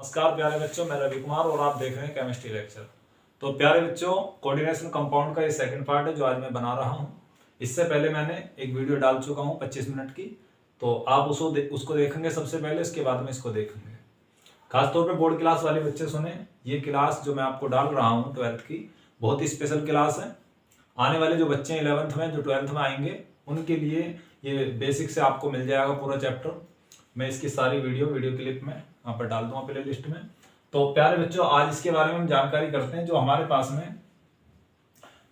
नमस्कार प्यारे बच्चों, मैं रवि कुमार और आप देख रहे हैं केमिस्ट्री लेक्चर। तो प्यारे बच्चों, कोऑर्डिनेशन कंपाउंड का ये सेकंड पार्ट है जो आज मैं बना रहा हूँ। इससे पहले मैंने एक वीडियो डाल चुका हूँ 25 मिनट की, तो आप उसको देखेंगे सबसे पहले, इसके बाद में इसको देखेंगे। खासतौर पर बोर्ड क्लास वाले बच्चे सुने, ये क्लास जो मैं आपको डाल रहा हूँ 12th की बहुत ही स्पेशल क्लास है। आने वाले जो बच्चे 11th में, जो 12th में आएंगे, उनके लिए ये बेसिक से आपको मिल जाएगा पूरा चैप्टर। मैं इसकी सारी वीडियो क्लिप में यहाँ पर डाल दूंगा प्ले लिस्ट में। तो प्यारे बच्चों, आज इसके बारे में हम जानकारी करते हैं। जो हमारे पास में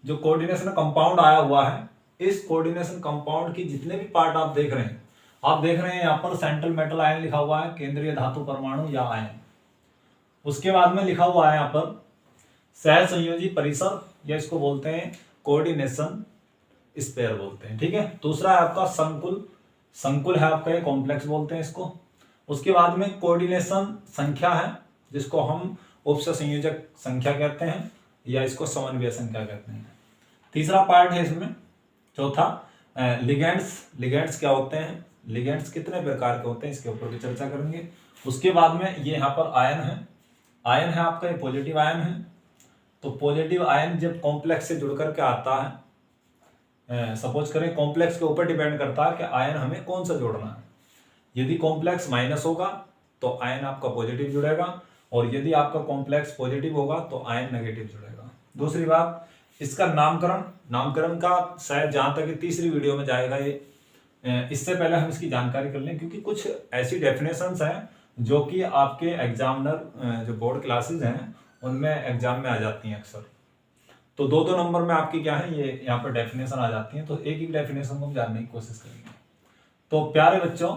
जो कोऑर्डिनेशन कंपाउंड आया हुआ है, इस कोऑर्डिनेशन कंपाउंड की जितने भी पार्ट आप देख रहे हैं यहाँ पर सेंट्रल मेटल आयन लिखा हुआ है, केंद्रीय धातु परमाणु या आयन। उसके बाद में लिखा हुआ है यहाँ पर सहसंयोजी परिसर, या इसको बोलते हैं कोऑर्डिनेशन स्पेयर बोलते हैं। ठीक है। दूसरा है आपका संकुल है आपका, ये कॉम्प्लेक्स बोलते हैं इसको। उसके बाद में कोऑर्डिनेशन संख्या है, जिसको हम उपसंयोजक संख्या कहते हैं, या इसको समन्वय संख्या कहते हैं। तीसरा पार्ट है इसमें, चौथा लिगेंड्स क्या होते हैं, लिगेंड्स कितने प्रकार के होते हैं, इसके ऊपर भी चर्चा करेंगे। उसके बाद में ये यहाँ पर आयन है आपका, ये पॉजिटिव आयन है। तो पॉजिटिव आयन जब कॉम्प्लेक्स से जुड़ करके आता है, सपोज करें कॉम्प्लेक्स के ऊपर डिपेंड करता है कि आयन हमें कौन सा जोड़ना है। यदि कॉम्प्लेक्स माइनस होगा तो आयन आपका पॉजिटिव जुड़ेगा, और यदि आपका कॉम्प्लेक्स पॉजिटिव होगा तो आयन नेगेटिव जुड़ेगा। दूसरी बात, इसका नामकरण का शायद जहां तक ये तीसरी वीडियो में जाएगा ये, इससे पहले हम इसकी जानकारी कर लें, क्योंकि कुछ ऐसी डेफिनेशंस हैं जो कि आपके एग्जामिनर जो बोर्ड क्लासेस हैं उनमें एग्जाम में आ जाती हैं अक्सर। तो दो नंबर में आपकी क्या है, ये यहाँ पर डेफिनेशन आ जाती है। तो एक एक डेफिनेशन को हम जानने की कोशिश करेंगे। तो प्यारे बच्चों,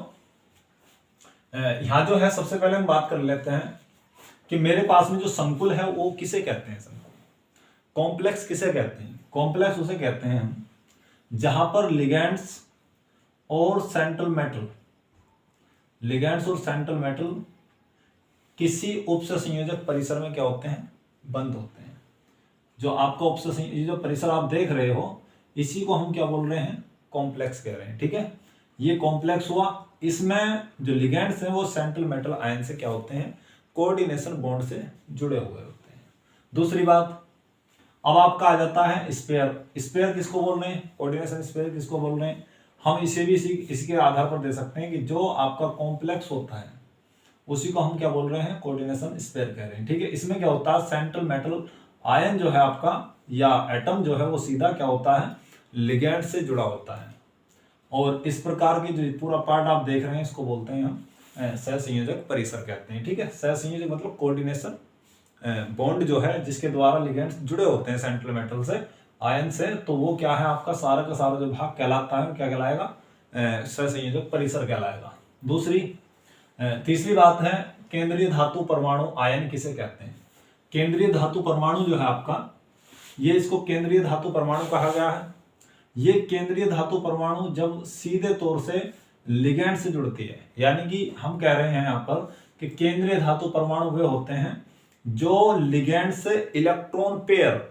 यहाँ जो है सबसे पहले हम बात कर लेते हैं कि मेरे पास में जो संकुल है वो किसे कहते हैं, संकुल। कॉम्प्लेक्स किसे कहते हैं? कॉम्प्लेक्स उसे कहते हैं हम जहां पर लिगेंड्स और सेंट्रल मेटल किसी उपसंयोजक परिसर में क्या होते हैं, बंद होते हैं। जो आपका जो परिसर आप देख रहे हो, इसी को हम क्या बोल रहे हैं, कॉम्प्लेक्स कह रहे हैं। ठीक है। ये कॉम्प्लेक्स हुआ। इसमें जो लिगेंड्स हैं वो सेंट्रल मेटल आयन से क्या होते हैं, कोऑर्डिनेशन बॉन्ड से जुड़े हुए होते हैं। दूसरी बात, अब आपका आ जाता है स्पेयर किसको बोल रहे हैं, कोऑर्डिनेशन स्पेयर किसको बोल रहे हैं। हम इसे भी इसके आधार पर दे सकते हैं कि जो आपका कॉम्प्लेक्स होता है उसी को हम क्या बोल रहे हैं, कोऑर्डिनेशन स्पेयर कह रहे हैं। ठीक है। इसमें क्या होता है, सेंट्रल मेटल आयन जो है आपका, या एटम जो है वो सीधा क्या होता है, लिगेंड से जुड़ा होता है। और इस प्रकार की जो पूरा पार्ट आप देख रहे हैं इसको बोलते हैं हम सहसंयोजक परिसर कहते हैं। ठीक है। सहसंयोजक मतलब कोऑर्डिनेशन बॉन्ड जो है जिसके द्वारा लिगेंड्स जुड़े होते हैं सेंट्रल मेटल से, आयन से, तो वो क्या है आपका सारा का सारा जो भाग कहलाता है, क्या कहलाएगा, सहसंयोजक परिसर कहलाएगा। तीसरी बात है, केंद्रीय धातु परमाणु आयन किसे कहते हैं। केंद्रीय धातु परमाणु जो है आपका, ये इसको केंद्रीय धातु परमाणु कहा गया है। ये केंद्रीय धातु परमाणु जब सीधे तौर से लिगेंड से जुड़ती है, यानी कि हम कह रहे हैं यहाँ पर कि केंद्रीय धातु परमाणु वे होते हैं जो लिगेंड से इलेक्ट्रॉन पेयर,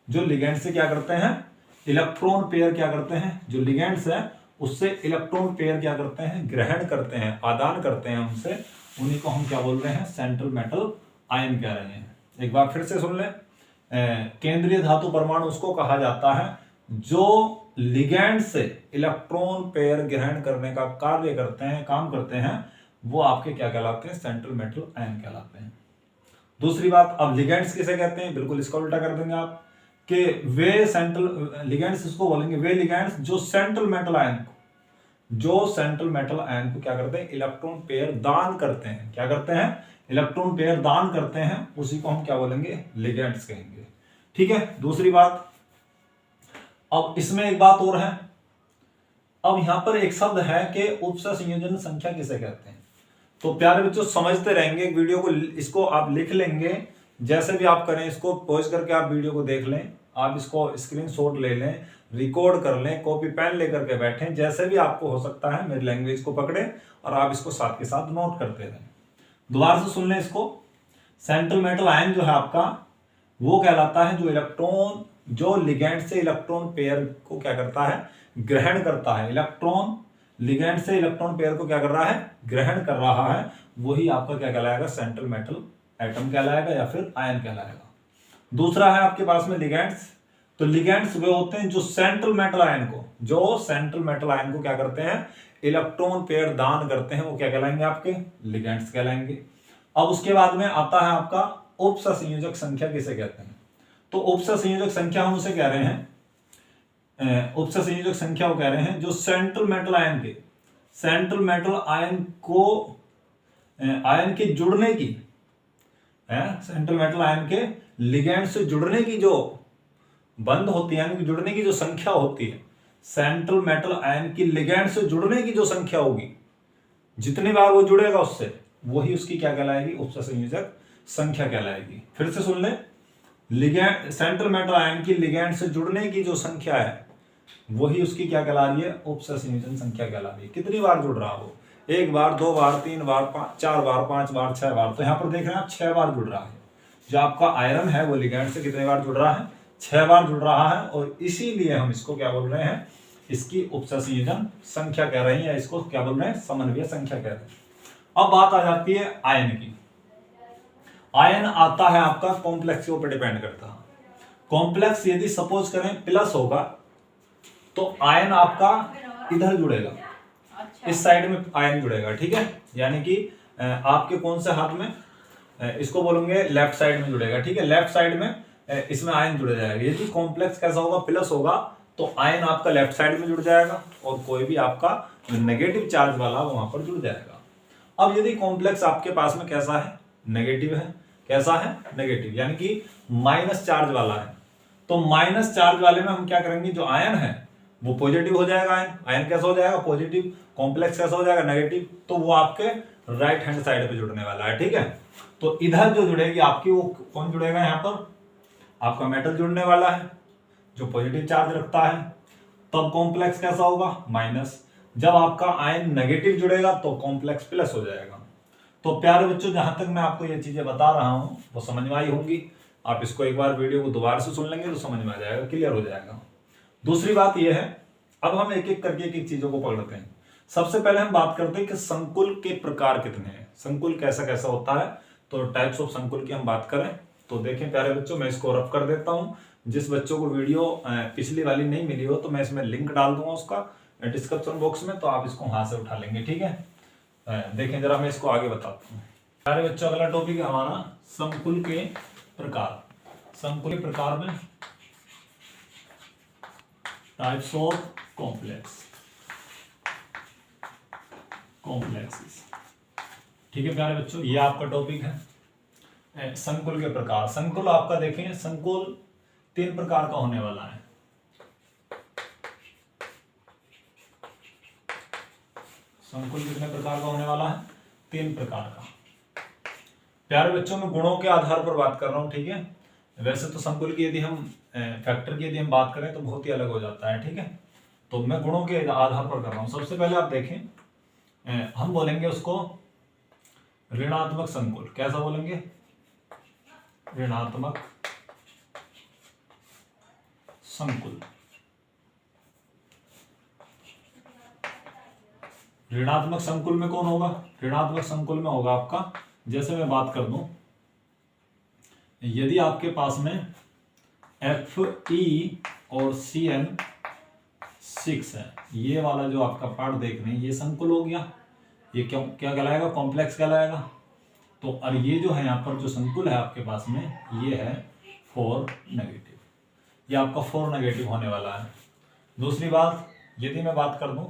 जो लिगेंड से क्या करते हैं, इलेक्ट्रॉन पेयर क्या करते हैं, जो लिगेंड्स है उससे इलेक्ट्रॉन पेयर क्या करते हैं, ग्रहण करते हैं, आदान करते हैं उनसे, उन्हीं को हम क्या बोल रहे हैं, सेंट्रल मेटल आयन कह रहे हैं। एक बार फिर से सुन लें, केंद्रीय धातु परमाणु उसको कहा जाता है जो लिगेंड से इलेक्ट्रॉन पेयर ग्रहण करने का काम करते हैं, वो आपके क्या कहलाते हैं, सेंट्रल मेटल आयन कहलाते हैं। दूसरी बात, अब लिगेंड्स किसे कहते हैं, बिल्कुल इसका उल्टा कर देंगे आप कि वे सेंट्रल लिगेंड्स इसको बोलेंगे, वे लिगेंड्स जो सेंट्रल मेटल आयन को क्या करते हैं, इलेक्ट्रॉन पेयर दान करते हैं। क्या करते हैं, इलेक्ट्रॉन पेयर दान करते हैं, उसी को हम क्या बोलेंगे, लिगेंड्स कहेंगे। ठीक है। दूसरी बात, अब इसमें एक बात और है, अब यहां पर एक शब्द है कि उपसंयोजन संख्या किसे कहते हैं। तो प्यारे बच्चों समझते रहेंगे वीडियो को, इसको आप लिख लेंगे, जैसे भी आप करें इसको पॉज करके आप वीडियो को देख लें, आप इसको स्क्रीनशॉट ले लें, रिकॉर्ड कर लें, कॉपी पेन लेकर के बैठें, जैसे भी आपको हो सकता है मेरी लैंग्वेज को पकड़े और आप इसको साथ के साथ नोट करते रहें। दोबारा से सुन लें इसको, सेंट्रल मेटल आयन जो है आपका वो कहलाता है जो लिगेंड से इलेक्ट्रॉन पेयर को क्या करता है, ग्रहण करता है, इलेक्ट्रॉन लिगेंड से इलेक्ट्रॉन पेयर को क्या कर रहा है, ग्रहण कर रहा है, वही आपका क्या कहलाएगा, सेंट्रल मेटल एटम कहलाएगा या फिर आयन कहलाएगा। दूसरा है आपके पास में लिगेंड्स। तो लिगेंड्स वे होते हैं जो सेंट्रल मेटल आयन को क्या करते हैं, इलेक्ट्रॉन पेयर दान करते हैं, वो क्या कहलाएंगे, आपके लिगेंड्स कहलाएंगे। अब उसके बाद में आता है आपका उपसंयोजक संख्या किसे कहते हैं। तो उपसंयोजक संख्या हम उसे कह रहे हैं, उपसंयोजक संख्या वो कह रहे हैं जो सेंट्रल मेटल आयन के जुड़ने की, सेंट्रल मेटल आयन के लिगेंड से जुड़ने की जो बंद होती है, यानी कि जुड़ने की जो संख्या होती है, सेंट्रल मेटल आयन की लिगेंड से जुड़ने की जो संख्या होगी, जितनी बार वो जुड़ेगा उससे, वही उसकी क्या कहलाएगी, उपसंयोजक संख्या कहलाएगी। फिर से सुन ले, लिगेंड सेंट्रल मेटल आयन की लिगेंड से जुड़ने की जो संख्या है, वही उसकी क्या कहला रही है, उपसंयोजन संख्या कहला रही है। कितनी बार जुड़ रहा हो, 1 बार, 2 बार, 3 बार, 4 बार, 5 बार, 6 बार। तो यहां पर देख रहे हैं आप 6 बार जुड़ रहा है। जो आपका आयरन है वो लिगेंड से कितने बार जुड़ रहा है, 6 बार जुड़ रहा है, और इसीलिए हम इसको क्या बोल रहे हैं, इसकी उपसंयोजन संख्या कह रहे हैं, या इसको क्या बोल रहे हैं, समन्वय संख्या कह रहे हैं। अब बात आ जाती है आयन की। आयन आता है आपका कॉम्प्लेक्स के ऊपर डिपेंड करता है। कॉम्प्लेक्स यदि सपोज करें प्लस होगा तो आयन आपका इधर जुड़ेगा, इस साइड में आयन जुड़ेगा, ठीक है। यानी कि आपके कौन से हाथ में, इसको बोलेंगे लेफ्ट साइड में जुड़ेगा, ठीक है। लेफ्ट साइड में इसमें आयन जुड़ जाएगा। यदि कॉम्प्लेक्स कैसा होगा, प्लस होगा, तो आयन आपका लेफ्ट साइड में जुड़ जाएगा और कोई भी आपका नेगेटिव चार्ज वाला वहां पर जुड़ जाएगा। अब यदि कॉम्प्लेक्स आपके पास में कैसा है, नेगेटिव है, कैसा है, नेगेटिव, यानी कि माइनस चार्ज वाला है, तो माइनस चार्ज वाले में हम क्या करेंगे, जो आयन है वो पॉजिटिव हो जाएगा। आयन कैसा हो जाएगा, पॉजिटिव। कॉम्प्लेक्स कैसा हो जाएगा, नेगेटिव। तो वो आपके राइट हैंड साइड पे जुड़ने वाला है, ठीक है। तो इधर जो जुड़ेगी आपकी, वो कौन जुड़ेगा, यहां पर आपका मेटल जुड़ने वाला है जो पॉजिटिव चार्ज रखता है। तब कॉम्प्लेक्स कैसा होगा, माइनस। जब आपका आयन नेगेटिव जुड़ेगा तो कॉम्प्लेक्स प्लस हो जाएगा। तो प्यारे बच्चों, जहां तक मैं आपको ये चीजें बता रहा हूं वो समझ में आई होंगी। आप इसको एक बार वीडियो को दोबारा से सुन लेंगे तो समझ में आ जाएगा, क्लियर हो जाएगा। दूसरी बात यह है, अब हम एक एक करके एक एक चीजों को पकड़ते हैं। सबसे पहले हम बात करते हैं कि संकुल के प्रकार कितने हैं, संकुल कैसा कैसा होता है। तो टाइप्स ऑफ संकुल की हम बात करें तो देखें प्यारे बच्चों, मैं इसको रफ कर देता हूं। जिस बच्चों को वीडियो पिछली वाली नहीं मिली हो तो मैं इसमें लिंक डाल दूंगा उसका डिस्क्रिप्शन बॉक्स में, तो आप इसको वहां से उठा लेंगे, ठीक है। देखें जरा, मैं इसको आगे बताता हूँ। प्यारे बच्चों, अगला टॉपिक है हमारा संकुल के प्रकार। संकुल के प्रकार में टाइप्स ऑफ कॉम्प्लेक्सेस, ठीक है प्यारे बच्चों, ये आपका टॉपिक है संकुल के प्रकार। संकुल आपका देखें, संकुल 3 प्रकार का होने वाला है। संकुल कितने प्रकार का होने वाला है, 3 प्रकार का। प्यारे बच्चों, मैं गुणों के आधार पर बात कर रहा हूं, ठीक है। वैसे तो संकुल की यदि हम फैक्टर की यदि हम बात करें तो बहुत ही अलग हो जाता है, ठीक है। तो मैं गुणों के आधार पर कर रहा हूं। सबसे पहले आप देखें, हम बोलेंगे उसको ऋणात्मक संकुल। कैसा बोलेंगे, ऋणात्मक संकुल। ऋणात्मक संकुल में कौन होगा, ऋणात्मक संकुल में होगा आपका, जैसे मैं बात कर दूं, यदि आपके पास में Fe और CN6 है, ये वाला जो आपका पार्ट देख रहे हैं ये संकुल हो गया। ये क्यों क्या कहलाएगा, कॉम्प्लेक्स कहलाएगा। तो और ये जो है यहाँ पर जो संकुल है आपके पास में, ये है 4 नेगेटिव, ये आपका 4 नेगेटिव होने वाला है। दूसरी बात, यदि मैं बात कर दूं,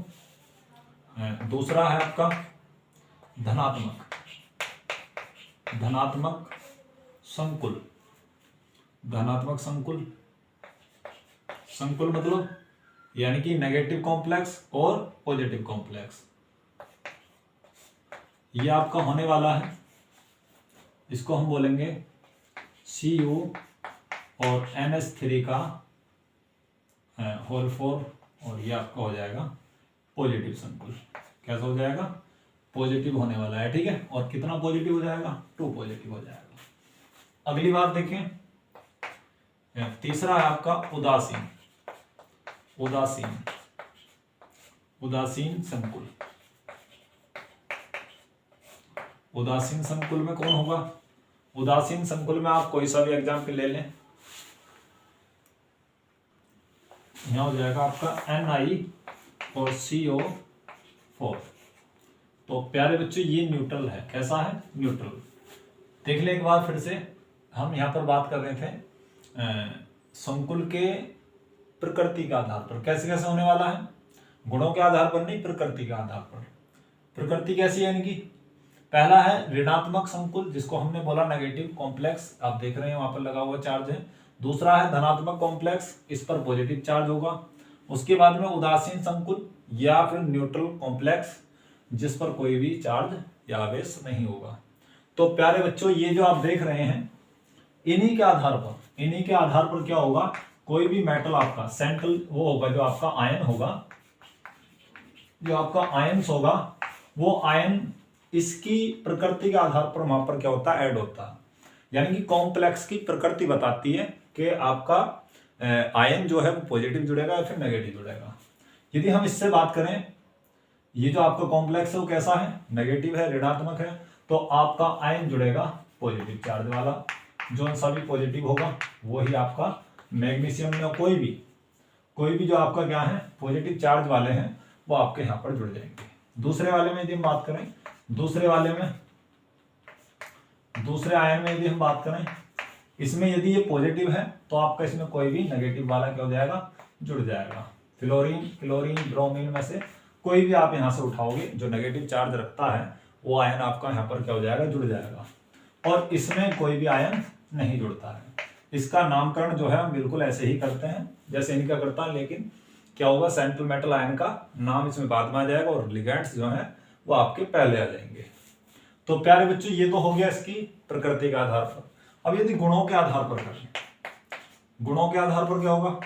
दूसरा है आपका धनात्मक संकुल। धनात्मक संकुल, संकुल मतलब यानी कि नेगेटिव कॉम्प्लेक्स और पॉजिटिव कॉम्प्लेक्स, ये आपका होने वाला है। इसको हम बोलेंगे Cu और NH3 का होल 4, और ये आपका हो जाएगा पॉजिटिव संकुल। कैसा हो जाएगा, पॉजिटिव होने वाला है, ठीक है। और कितना पॉजिटिव हो जाएगा, 2 पॉजिटिव हो जाएगा। अगली बात देखें, तीसरा है आपका उदासीन। उदासीन संकुल। उदासीन संकुल में कौन होगा? उदासीन संकुल में आप कोई सा भी एग्जाम्पल ले लें, यहां हो जाएगा आपका Na और CO4। तो प्यारे बच्चों ये न्यूट्रल है। कैसा है? न्यूट्रल। देख ले एक बार फिर से, हम यहाँ पर बात कर रहे थे संकुल के प्रकृति के आधार पर। कैसे कैसे होने वाला है? गुणों के आधार पर नहीं, प्रकृति के आधार पर। प्रकृति कैसी है इनकी? पहला है ऋणात्मक संकुल, जिसको हमने बोला नेगेटिव कॉम्प्लेक्स, आप देख रहे हैं वहां पर लगा हुआ चार्ज है। दूसरा है धनात्मक कॉम्प्लेक्स, इस पर पॉजिटिव चार्ज होगा। उसके बाद में उदासीन संकुल या फिर न्यूट्रल कॉम्प्लेक्स, जिस पर कोई भी चार्ज या आवेश नहीं होगा। तो प्यारे बच्चों ये जो आप देख रहे हैं, इन्हीं के आधार पर क्या होगा, कोई भी मेटल आपका सेंट्रल वो होगा, जो आपका आयन होगा, जो आपका आयन्स होगा, वो आयन इसकी प्रकृति के आधार पर वहां पर क्या होता है, ऐड होता है। यानी कि कॉम्प्लेक्स की प्रकृति बताती है कि आपका आयन जो है वो पॉजिटिव जुड़ेगा या फिर नेगेटिव जुड़ेगा। यदि हम इससे बात करें, ये जो आपका कॉम्प्लेक्स है वो कैसा है? नेगेटिव है, ऋणात्मक है। तो आपका आयन जुड़ेगा पॉजिटिव चार्ज वाला। जो सा भी पॉजिटिव होगा वही आपका मैग्नीशियम में कोई भी जो आपका क्या है पॉजिटिव चार्ज वाले हैं वो आपके यहाँ पर जुड़ जाएंगे। दूसरे वाले में यदि हम बात करें, दूसरे आयन में यदि हम बात करें, इसमें यदि ये पॉजिटिव है तो आपका इसमें कोई भी नेगेटिव वाला क्या हो जाएगा, जुड़ जाएगा। क्लोरीन, ब्रोमीन में से कोई भी आप यहाँ से उठाओगे जो नेगेटिव चार्ज रखता है, वो आयन आपका यहाँ पर क्या हो जाएगा, जुड़ जाएगा। और इसमें कोई भी आयन नहीं जुड़ता है। इसका नामकरण जो है हम बिल्कुल ऐसे ही करते हैं जैसे इनका करता है, लेकिन क्या होगा, सेंट्रल मेटल आयन का नाम इसमें बाद में आ जाएगा और लिगेंड्स जो है वो आपके पहले आ जाएंगे। तो प्यारे बच्चों ये तो हो गया इसकी प्रकृति के आधार पर। अब यदि गुणों के आधार पर करें, गुणों के आधार पर क्या होगा,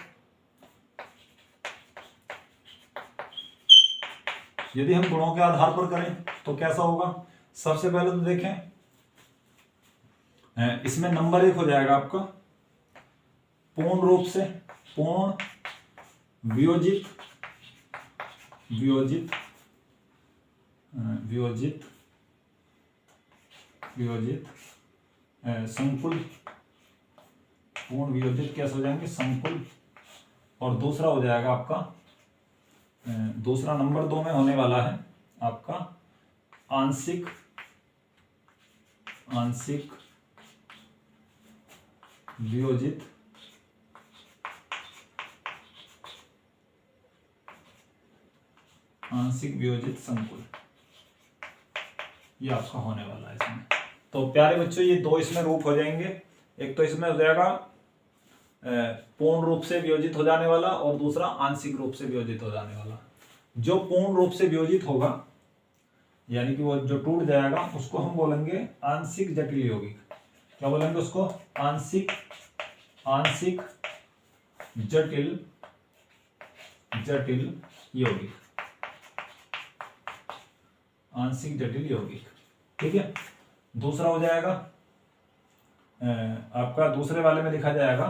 यदि हम गुणों के आधार पर करें तो कैसा होगा? सबसे पहले तो देखें, इसमें नंबर 1 हो जाएगा आपका पूर्ण रूप से पूर्ण वियोजित संकुल, पूर्ण वियोजित कैसे हो जाएंगे, संकुल। और दूसरा हो जाएगा आपका, दूसरा नंबर 2 में होने वाला है आपका आंशिक वियोजित संकुल, ये आपका होने वाला है इसमें। तो प्यारे बच्चों ये दो इसमें रूप हो जाएंगे। एक तो इसमें हो जाएगा पूर्ण रूप से वियोजित हो जाने वाला और दूसरा आंशिक रूप से वियोजित हो जाने वाला। जो पूर्ण रूप से वियोजित होगा यानी कि वो जो टूट जाएगा उसको हम बोलेंगे आंशिक जटिल यौगिक। क्या बोलेंगे उसको? आंशिक जटिल यौगिक, आंशिक जटिल यौगिक। ठीक है। दूसरा हो जाएगा आपका, दूसरे वाले में लिखा जाएगा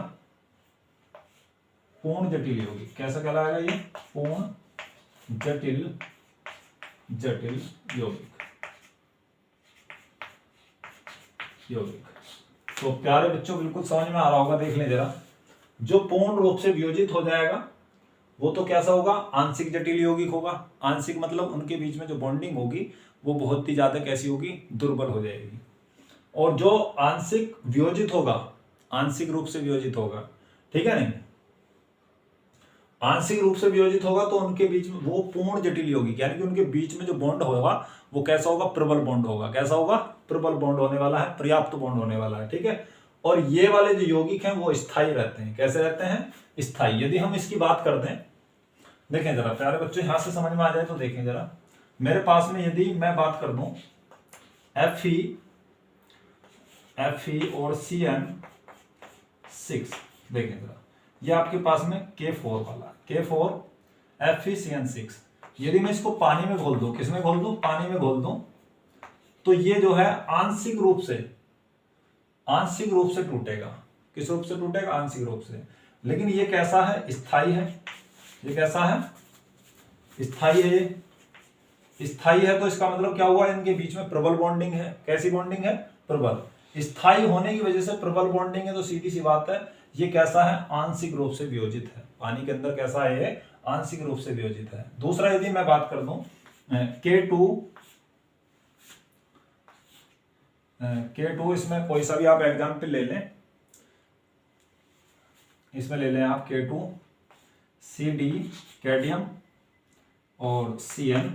पूर्ण जटिल यौगिक। कैसा कहलाएगा ये? पूर्ण जटिल यौगिक। तो प्यारे बच्चों बिल्कुल समझ में आ रहा होगा, देख लें जरा। जो पूर्ण रूप से वियोजित हो जाएगा वो तो कैसा होगा? आंशिक जटिल यौगिक होगा। आंशिक मतलब उनके बीच में जो बॉन्डिंग होगी वो बहुत ही ज्यादा कैसी होगी? दुर्बल हो जाएगी। और जो आंशिक वियोजित होगा, आंशिक रूप से वियोजित होगा, ठीक है नहीं, आंशिक रूप से वियोजित होगा तो उनके बीच में वो पूर्ण जटिल यौगिक, यानी कि उनके बीच में जो बॉन्ड होगा वो कैसा होगा? प्रबल बॉन्ड होगा। कैसा होगा? प्रबल बॉन्ड होने वाला है, पर्याप्त बॉन्ड होने वाला है। ठीक है। और ये वाले जो यौगिक हैं वो स्थायी रहते हैं। कैसे रहते हैं? स्थायी। यदि हम इसकी बात करते हैं, देखें जरा प्यारे बच्चों, यहां से समझ में आ जाए तो देखें जरा। मेरे पास में यदि मैं बात कर दूं Fe और CN6, देखें जरा, ये आपके पास में K4 वाला, K4 FeCN6। यदि मैं इसको पानी में घोल दूं, किसमें घोल दूं? पानी में घोल दूं, तो ये जो है आंशिक रूप से टूटेगा। किस रूप से टूटेगा? आंशिक रूप से। लेकिन ये कैसा है? स्थायी है। ये कैसा है? स्थाई है ये, स्थाई है तो इसका मतलब क्या हुआ, इनके बीच में प्रबल बॉन्डिंग है। कैसी बॉन्डिंग है, प्रबल। स्थाई होने की वजह से प्रबल बॉन्डिंग है तो सीधी सी बात है ये कैसा है, आंशिक रूप से वियोजित है। पानी के अंदर कैसा है ये, आंशिक रूप से वियोजित है। दूसरा यदि मैं बात कर दूं K2, इसमें कोई सा भी आप एग्जाम्पल ले लें, इसमें ले लें आप K2 CD कैडियम और Cn,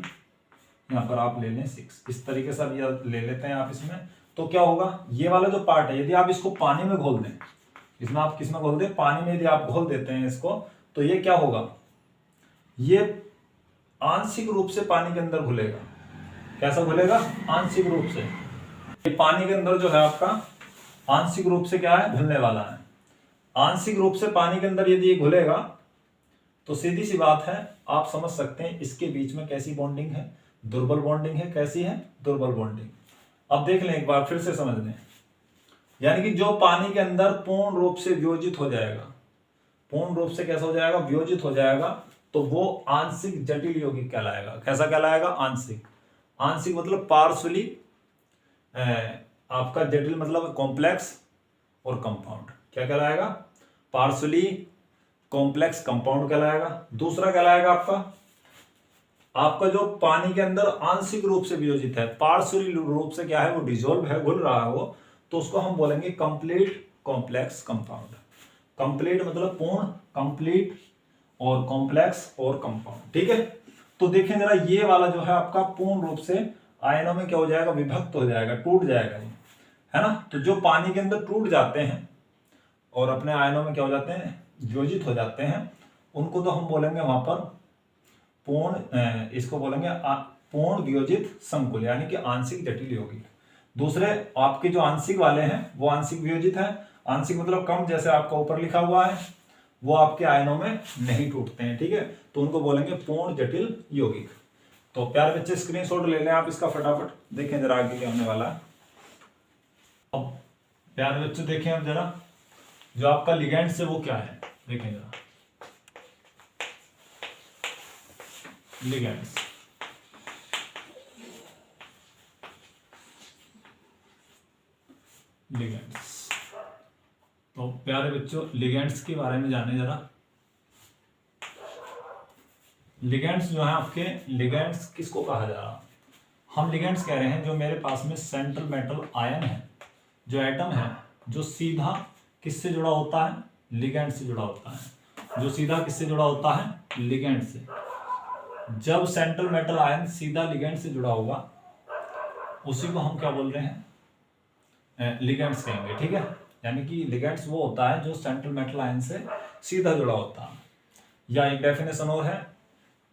यहाँ पर आप ले लें 6, इस तरीके से अब ले लेते हैं आप इसमें। तो क्या होगा, ये वाला जो पार्ट है यदि आप इसको पानी में घोल दें, इसमें आप किसमें घोल दें, पानी में यदि आप घोल देते हैं इसको, तो ये क्या होगा, ये आंशिक रूप से पानी के अंदर घुलेगा। कैसा घुलेगा, आंशिक रूप से। ये पानी के अंदर जो है आपका आंशिक रूप से क्या है, घुलने वाला है। आंशिक रूप से पानी के अंदर यदि ये घुलेगा तो सीधी सी बात है आप समझ सकते हैं इसके बीच में कैसी बॉन्डिंग है, दुर्बल बॉन्डिंग है। कैसी है, दुर्बल बॉन्डिंग। अब देख लें एक बार फिर से समझ लें, यानी कि जो पानी के अंदर पूर्ण रूप से वियोजित हो जाएगा, पूर्ण रूप से कैसा हो जाएगा, वियोजित हो जाएगा, तो वो आंशिक जटिल यौगिक कहलाएगा। कैसा कहलाएगा, आंशिक। आंशिक मतलब पार्शियली, आपका जटिल मतलब कॉम्प्लेक्स और कंपाउंड। क्या कहलाएगा, पार्शियली कॉम्प्लेक्स कंपाउंड कहलाएगा। दूसरा कहलाएगा आपका जो पानी के अंदर आंशिक रूप से वियोजित है, पार्शियली रूप से क्या है वो डिसॉल्व है, घुल रहा है वो, तो उसको हम बोलेंगे कंप्लीट कॉम्प्लेक्स कंपाउंड। कंप्लीट मतलब पूर्ण, कंप्लीट और कॉम्प्लेक्स और कंपाउंड। ठीक है, तो देखें जरा, ये वाला जो है आपका पूर्ण रूप से आयनों में क्या हो जाएगा, विभक्त हो जाएगा, टूट जाएगा ये, है ना। तो जो पानी के अंदर टूट जाते हैं और अपने आयनों में क्या हो जाते हैं, वियोजित हो जाते हैं, उनको तो हम बोलेंगे वहां पर पूर्ण, इसको बोलेंगे पूर्ण वियोजित संकुल, यानी कि आंशिक जटिल यौगिक। दूसरे आपके जो आंशिक वाले हैं वो आंशिक वियोजित है। आंशिक मतलब कम, जैसे आपका ऊपर लिखा हुआ है, वो आपके आयनों में नहीं टूटते हैं। ठीक है, तो उनको बोलेंगे पूर्ण जटिल यौगिक। तो प्यारे बच्चे स्क्रीनशॉट ले लें आप इसका फटाफट, देखें जरा आगे क्या होने वाला है। अब प्यारे बच्चे देखें अब जरा, जो आपका लिगेंड्स है वो क्या है, देखें जरा। लिगेंड्स, लिगेंड्स, तो प्यारे बच्चों लिगेंड्स के बारे में जाने जरा। लिगेंड्स जो है आपके, लिगेंड्स किसको कहा जा रहा, हम लिगेंड्स कह रहे हैं जो मेरे पास में सेंट्रल मेटल आयन है, जो एटम है, जो सीधा किससे जुड़ा होता है, लिगेंड से जुड़ा होता है। जो सीधा किससे जुड़ा होता है, लिगेंड से। जब सेंट्रल मेटल आयन सीधा लिगेंड से जुड़ा होगा उसी को हम क्या बोल रहे हैं, लिगेंड्स कहेंगे। ठीक है, यानी कि लिगेंड्स वो होता है जो सेंट्रल मेटल आयन से सीधा जुड़ा होता है। या एक डेफिनेशन और है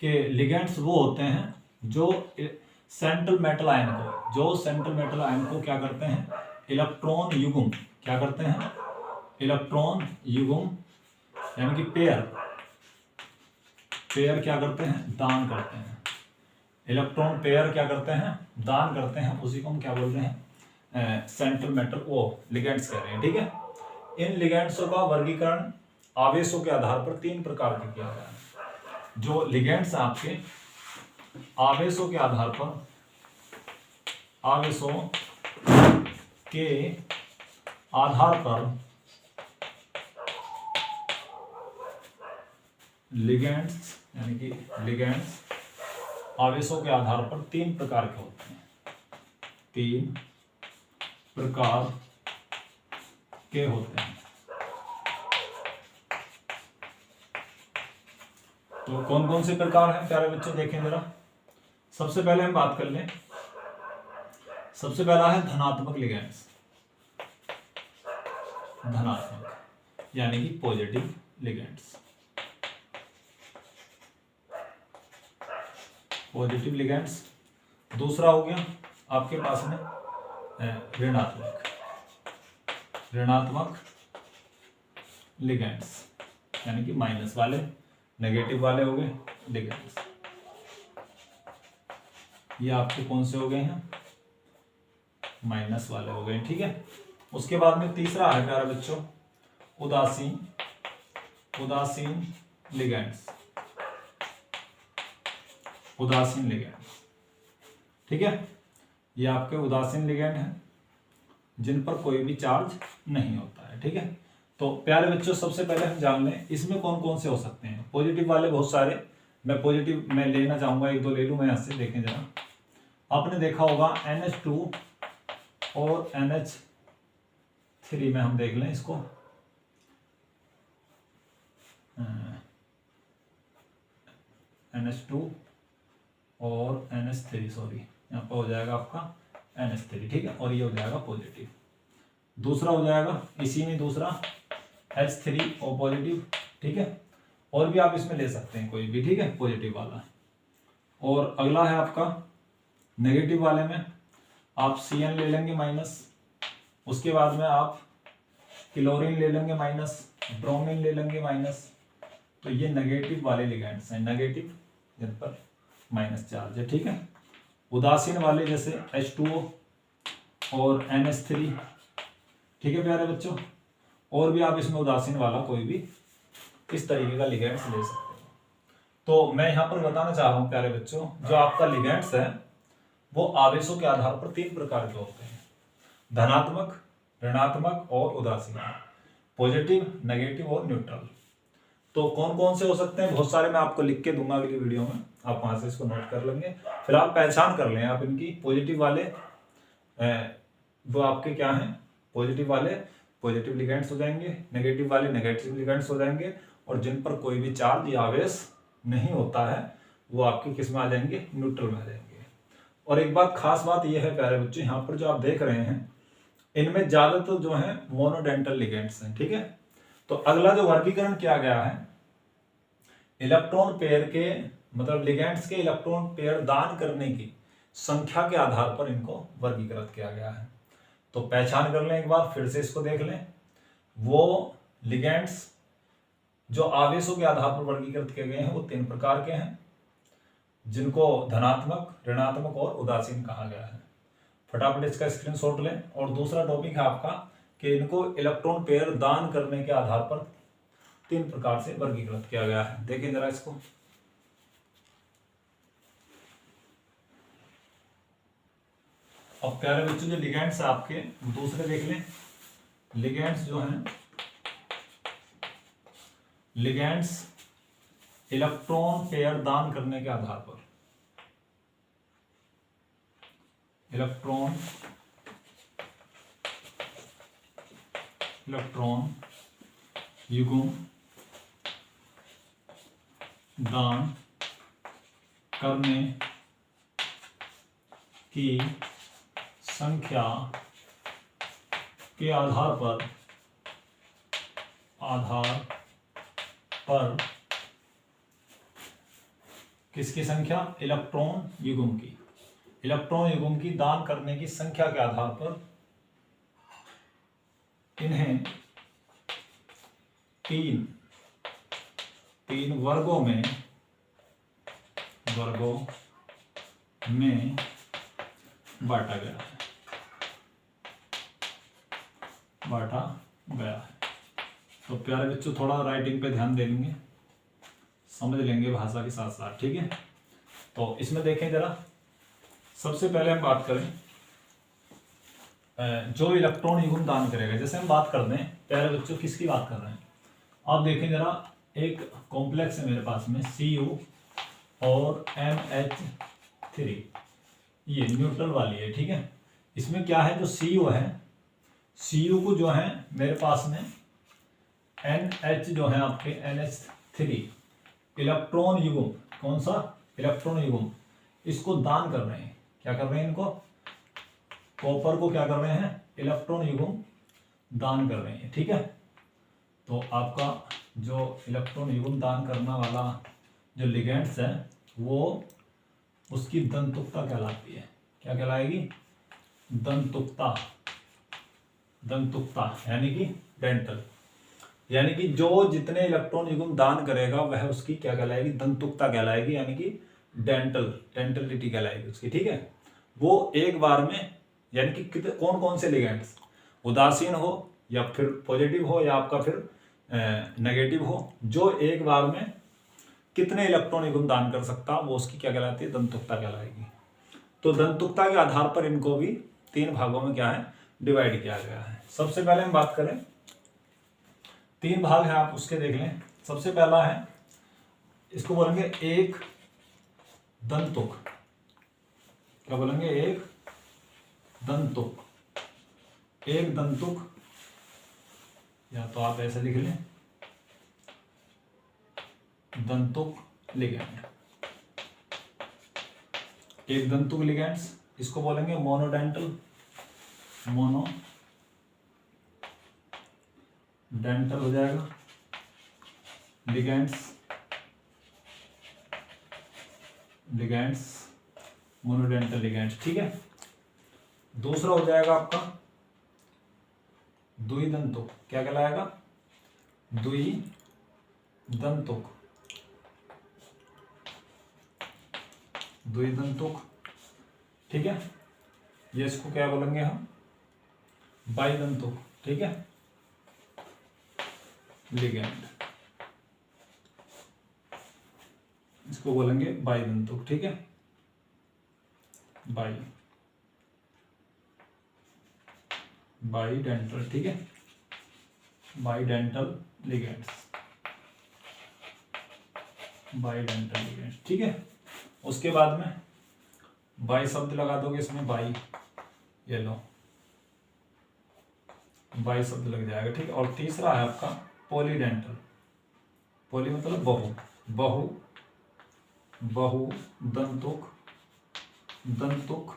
कि लिगेंड्स वो होते हैं जो सेंट्रल मेटल आयन को, क्या करते हैं, इलेक्ट्रॉन युग्म, क्या करते हैं, इलेक्ट्रॉन युग्म, यानी कि पेयर क्या करते हैं, दान करते हैं। इलेक्ट्रॉन पेयर क्या करते हैं, दान करते हैं, उसी को हम क्या बोल रहे हैं, सेंट्रल मेटल वो लिगेंड्स कह रहे हैं। ठीक है, इन लिगेंड्सों का वर्गीकरण आवेशों के आधार पर 3 प्रकार के किया गया है। जो लिगेंड्स आपके आवेशों के आधार पर, आवेशों के आधार पर लिगेंड्स, यानी कि लिगेंड्स आवेशों के आधार पर 3 प्रकार के होते हैं, 3 प्रकार के होते हैं। तो कौन कौन से प्रकार हैं प्यारे बच्चों, देखें जरा। सबसे पहले हम बात कर लें, सबसे पहला है धनात्मक लिगेंड्स, धनात्मक यानी कि पॉजिटिव लिगेंड्स, पॉजिटिव लिगेंड्स। दूसरा हो गया आपके पास में ऋणात्मक, ऋणात्मक लिगेंड्स, यानी कि माइनस वाले, नेगेटिव वाले हो गए लिगेंड्स। ये आपके कौन से हो गए हैं, माइनस वाले हो गए। ठीक है, उसके बाद में तीसरा है प्यारे बच्चों उदासीन, उदासीन लिगेंड्स, उदासीन लिगैंड, ठीक है, ये आपके उदासीन लिगैंड हैं जिन पर कोई भी चार्ज नहीं होता है, ठीक है। तो प्यारे बच्चों, सबसे पहले हम जान लें इसमें कौन कौन से हो सकते हैं। पॉजिटिव वाले बहुत सारे, मैं पॉजिटिव मैं लेना चाहूंगा, एक दो ले लूँ मैं यहाँ से, देखें जरा। आपने देखा होगा NH2 और NH3 में हम देख लें इसको, NH2 और NH3, सॉरी यहाँ पर हो जाएगा आपका NH3, ठीक है, और ये हो जाएगा पॉजिटिव। दूसरा हो जाएगा इसी में दूसरा H3O पॉजिटिव, ठीक है, और भी आप इसमें ले सकते हैं कोई भी, ठीक है, पॉजिटिव वाला। और अगला है आपका नेगेटिव वाले में आप Cn ले लेंगे माइनस, उसके बाद में आप क्लोरीन ले लेंगे माइनस, ब्रोमीन ले लेंगे माइनस। तो ये नेगेटिव वाले लिगैंड्स हैं, नेगेटिव जिन पर माइनस चार्ज है, ठीक है। उदासीन वाले जैसे H2O और NH3, ठीक है प्यारे बच्चों। और भी आप इसमें उदासीन वाला कोई भी इस तरीके का लिगैंड्स ले सकते हो। तो मैं यहाँ पर बताना चाह रहा हूँ प्यारे बच्चों, जो आपका लिगैंड्स है वो आवेशों के आधार पर 3 प्रकार के होते हैं, धनात्मक, ऋणात्मक और उदासीन, पॉजिटिव, नेगेटिव और न्यूट्रल। तो कौन कौन से हो सकते हैं, बहुत सारे मैं आपको लिख के दूंगा अगली वीडियो में, आप वहां से इसको नोट कर लेंगे। फिर आप पहचान कर लें आप इनकी। पॉजिटिव वाले वो आपके क्या हैं, पॉजिटिव वाले पॉजिटिव लिगैंड्स हो जाएंगे, नेगेटिव वाले नेगेटिव लिगैंड्स हो जाएंगे, और जिन पर कोई भी चार्ज या आवेश नहीं होता है वो आपके किस में आ जाएंगे, न्यूट्रल में आ जाएंगे। और एक बात खास बात यह है प्यारे बच्चों, यहाँ पर जो आप देख रहे हैं इनमें ज्यादातर जो है मोनोडेंटल लिगैंड्स हैं, ठीक है। तो अगला जो वर्गीकरण किया गया है, इलेक्ट्रॉन पेयर के मतलब लिगैंड्स के इलेक्ट्रॉन पेयर दान करने की संख्या के आधार पर इनको वर्गीकृत किया गया है। तो पहचान कर लें एक बार, फिर से इसको देख लें। वो लिगैंड्स जो आवेशों के आधार पर वर्गीकृत किए गए हैं वो 3 प्रकार के हैं, जिनको धनात्मक, ऋणात्मक और उदासीन कहा गया है। फटाफट इसका स्क्रीनशॉट लें। और दूसरा टॉपिक है आपका कि इनको इलेक्ट्रॉन पेयर दान करने के आधार पर 3 प्रकार से वर्गीकृत किया गया है। देखें जरा इसको। अब प्यारे बच्चों, जो लिगैंड्स आपके दूसरे देख लें। लिगैंड्स जो हैं, लिगैंड्स इलेक्ट्रॉन पेयर दान करने के आधार पर, इलेक्ट्रॉन युग्म दान करने की संख्या के आधार पर किसकी संख्या, इलेक्ट्रॉन युग्म की, इलेक्ट्रॉन युग्म की दान करने की संख्या के आधार पर इन्हें तीन वर्गों में बांटा गया है। तो प्यारे बच्चों, थोड़ा राइटिंग पे ध्यान दे लेंगे, समझ लेंगे भाषा के साथ साथ, ठीक है। तो इसमें देखें जरा, सबसे पहले हम बात करें जो इलेक्ट्रॉन युग्म दान करेगा। जैसे हम बात कर दें प्यारे बच्चों, किसकी बात कर रहे हैं आप देखें जरा। एक कॉम्प्लेक्स है मेरे पास में Cu और MH3, ये न्यूट्रल वाली है, ठीक है। इसमें क्या है, जो Cu है, Cu को जो है मेरे पास में NH जो है आपके NH3 इलेक्ट्रॉन युग्म, कौन सा, इलेक्ट्रॉन युग्म, इसको दान कर रहे हैं। क्या कर रहे हैं, इनको कॉपर को क्या कर रहे हैं, इलेक्ट्रॉन युग्म दान कर रहे हैं, ठीक है। तो आपका जो इलेक्ट्रॉन युग्म दान करने वाला जो लिगैंड्स है वो उसकी दंतुकता कहलाती है। क्या कहलाएगी, दंतुकता यानी कि डेंटल, यानी कि जो जितने इलेक्ट्रॉन युग्म दान करेगा वह उसकी क्या कहलाएगी, दंतुकता कहलाएगी, यानी कि डेंटलिटी कहलाएगी उसकी, ठीक है। वो एक बार में, यानी कि कौन कौन से लिगैंड्स, उदासीन हो या फिर पॉजिटिव हो या आपका फिर नेगेटिव हो, जो एक बार में कितने इलेक्ट्रॉन युग्म दान कर सकता, वो उसकी क्या कहलाती है, दंतुकता कहलाएगी। तो दंतुकता के आधार पर इनको भी 3 भागों में क्या है, डिवाइड किया गया है। सबसे पहले हम बात करें, 3 भाग हैं, आप उसके देख लें। सबसे पहला है, इसको बोलेंगे एक दंतुक। क्या बोलेंगे, एक दंतुक। एक दंतुक, या तो आप ऐसे लिख लें, दंतुक लिगैंड। एक दंतुक लिगैंड्स, इसको बोलेंगे मोनोडेंटल। मोनोडेंटल हो जाएगा लिगैंड्स, मोनोडेंटल लिगैंड्स, ठीक है। दूसरा हो जाएगा आपका द्विदंतुक। क्या कहलाएगा, द्विदंतुक। द्विदंतुक, ठीक है। ये इसको क्या बोलेंगे हम, बाइदंतुक, ठीक है, लिगैंड, इसको बोलेंगे बाइदंतुक, ठीक है, बाइडेंटल, ठीक है, बाइडेंटल लिगैंड्स, बाइडेंटल लिगैंड्स, ठीक है। उसके बाद में बाई शब्द लगा दोगे इसमें, बाई, ये लो, बाई शब्द लग जाएगा, ठीक है। और तीसरा है आपका पॉलीडेंटल। पॉली मतलब बहु दंतुक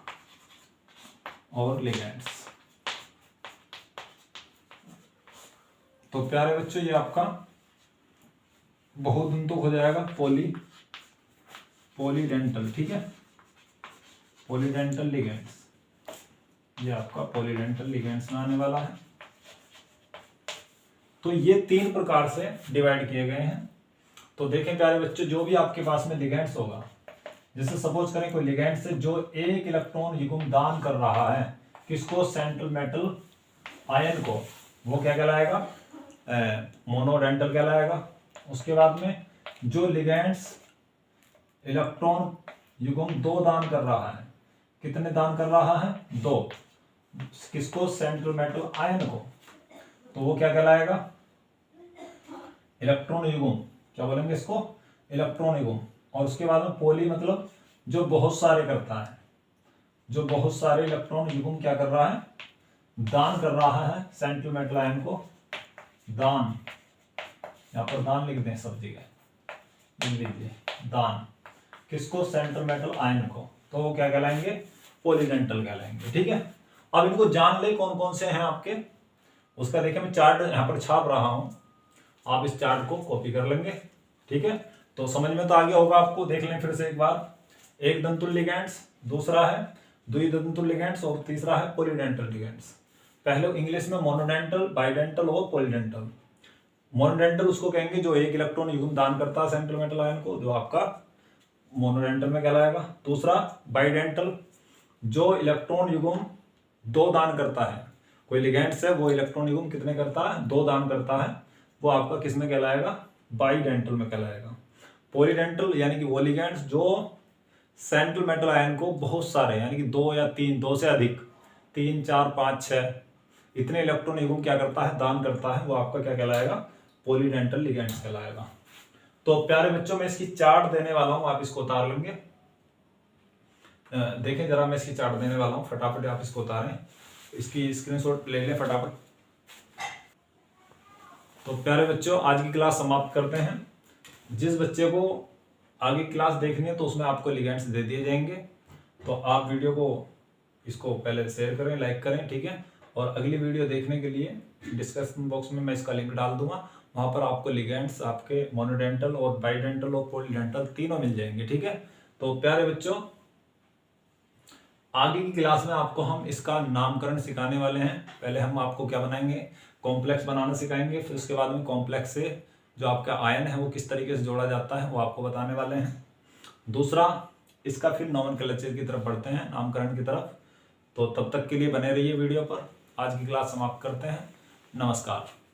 और लिगैंड्स। तो प्यारे बच्चों, ये आपका बहुदंतुक हो जाएगा, पॉलीडेंटल, ठीक है, पॉलीडेंटल लिगैंड्स। ये आपका पॉलीडेंटल लिगैंड्स में आने वाला है। तो ये 3 प्रकार से डिवाइड किए गए हैं। तो देखें प्यारे बच्चों, जो भी आपके पास में लिगैंड्स होगा, जैसे सपोज करें कोई लिगैंड से जो एक इलेक्ट्रॉन युग्म दान कर रहा है, किसको, सेंट्रल मेटल आयन को, वो क्या कहलाएगा, मोनोडेंटल कहलाएगा। उसके बाद में जो लिगैंड्स इलेक्ट्रॉन युग्म 2 दान कर रहा है, कितने दान कर रहा है, 2, किसको, सेंट्रल मेटल आयन को, तो वो क्या कहलाएगा, इलेक्ट्रॉन युग्म। क्या बोलेंगे इसको, इलेक्ट्रॉन युग्म। और उसके बाद में पॉली मतलब जो बहुत सारे करता है, जो बहुत सारे इलेक्ट्रॉन युग्म क्या कर रहा है, दान कर रहा है सेंट्रल मेटल आयन को, दान, यहां पर दान लिख दें सब जगह, लिख लीजिए दान, किसको, सेंट्रल मेटल आयन को, तो वो क्या कहलाएंगे, पॉलीडेंटल कहलाएंगे, ठीक है। अब इनको जान ले कौन कौन से हैं आपके, उसका देखिए मैं चार्ट यहाँ पर छाप रहा हूं, आप इस चार्ट को कॉपी कर लेंगे, ठीक है। तो समझ में तो आ गया होगा आपको, देख लें फिर से एक बार। एक दंतुल लिगैंड्स, दूसरा है द्विदंतुल लिगैंड्स और तीसरा है पॉलीडेंटल लिगैंड्स। पहले इंग्लिश में मोनोडेंटल, बाइडेंटल और पॉलीडेंटल। मोनोडेंटल उसको कहेंगे जो एक इलेक्ट्रॉन युग्म दान करता है सेंट्रल मेटल आयन को, जो आपका मोनोडेंटल में कहलाएगा। दूसरा बाइडेंटल, जो इलेक्ट्रॉन युग्म 2 दान करता है, कोई लिगैंड्स है वो इलेक्ट्रॉन युग्म कितने करता है, 2 दान करता है, वो आपका किस में कहलाएगा, बाइडेंटल में कहलाएगा। पॉलीडेंटल यानी कि वो लिगैंड्स जो सेंट्रल मेटल आयन को बहुत सारे, यानी कि 2 या 3, 2 से अधिक, 3, 4, 5, 6 इतने इलेक्ट्रॉन युग्म क्या करता है, दान करता है, वो आपका क्या कहलाएगा, पॉलीडेंटल लिगैंड्स कहलाएगा। तो प्यारे बच्चों, मैं इसकी चार्ट देने वाला हूं, आप इसको उतार लेंगे। देखें जरा, मैं इसकी चार्ट देने वाला हूं, फटाफट आप इसको उतारें, इसकी स्क्रीनशॉट ले लें फटाफट। तो प्यारे बच्चों, आज की क्लास समाप्त करते हैं। जिस बच्चे को आगे क्लास देखनी है तो उसमें आपको लिगैंड्स दे दिए जाएंगे, तो आप वीडियो को इसको पहले शेयर करें, लाइक करें, ठीक है। और अगली वीडियो देखने के लिए डिस्क्रिप्शन बॉक्स में मैं इसका लिंक डाल दूंगा, वहां पर आपको लिगैंड्स आपके मोनोडेंटल और बाइडेंटल और पॉलीडेंटल तीनों मिल जाएंगे, ठीक है। तो प्यारे बच्चों, आगे की क्लास में आपको हम इसका नामकरण सिखाने वाले हैं। पहले हम आपको क्या बनाएंगे, कॉम्प्लेक्स बनाना सिखाएंगे, फिर उसके बाद में कॉम्प्लेक्स से जो आपका आयन है वो किस तरीके से जोड़ा जाता है वो आपको बताने वाले हैं। दूसरा, इसका फिर नोमेनक्लेचर की तरफ बढ़ते हैं, नामकरण की तरफ। तो तब तक के लिए बने रहिए वीडियो पर। आज की क्लास समाप्त करते हैं। नमस्कार।